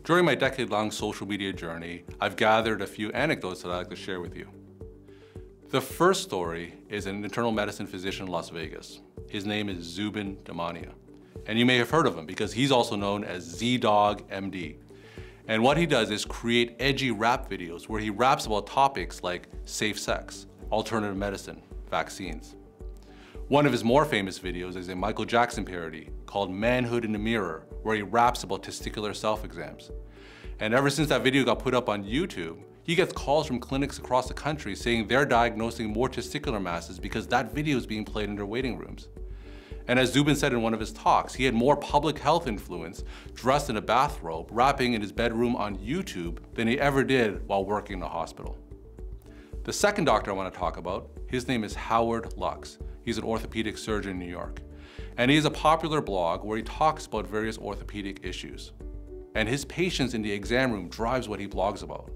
During my decade-long social media journey, I've gathered a few anecdotes that I'd like to share with you. The first story is an internal medicine physician in Las Vegas. His name is Zubin Damania. And you may have heard of him because he's also known as Z-Dog MD. And what he does is create edgy rap videos where he raps about topics like safe sex, alternative medicine, vaccines. One of his more famous videos is a Michael Jackson parody called Manhood in the Mirror, where he raps about testicular self-exams. And ever since that video got put up on YouTube, he gets calls from clinics across the country saying they're diagnosing more testicular masses because that video is being played in their waiting rooms. And as Zubin said in one of his talks, he had more public health influence dressed in a bathrobe, rapping in his bedroom on YouTube than he ever did while working in a hospital. The second doctor I want to talk about, his name is Howard Lux. He's an orthopedic surgeon in New York. And he has a popular blog where he talks about various orthopedic issues. And his patience in the exam room drives what he blogs about.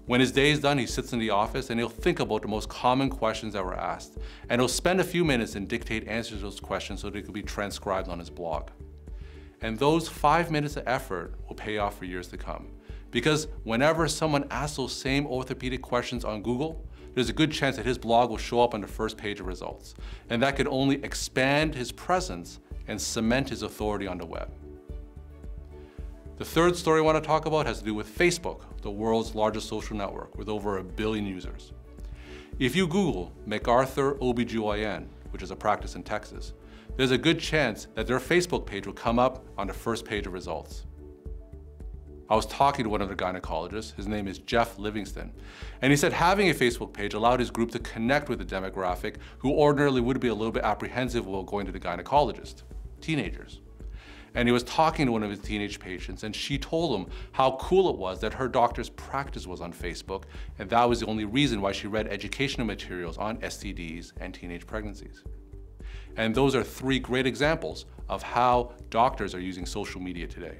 When his day is done, he sits in the office and he'll think about the most common questions that were asked. And he'll spend a few minutes and dictate answers to those questions so they could be transcribed on his blog. And those 5 minutes of effort will pay off for years to come. Because whenever someone asks those same orthopedic questions on Google, there's a good chance that his blog will show up on the first page of results. And that could only expand his presence and cement his authority on the web. The third story I want to talk about has to do with Facebook, the world's largest social network with over 1 billion users. If you Google MacArthur OBGYN, which is a practice in Texas, there's a good chance that their Facebook page will come up on the first page of results. I was talking to one of the gynecologists, his name is Jeff Livingston, and he said having a Facebook page allowed his group to connect with a demographic who ordinarily would be a little bit apprehensive while going to the gynecologist, teenagers. And he was talking to one of his teenage patients and she told him how cool it was that her doctor's practice was on Facebook, and that was the only reason why she read educational materials on STDs and teenage pregnancies. And those are 3 great examples of how doctors are using social media today.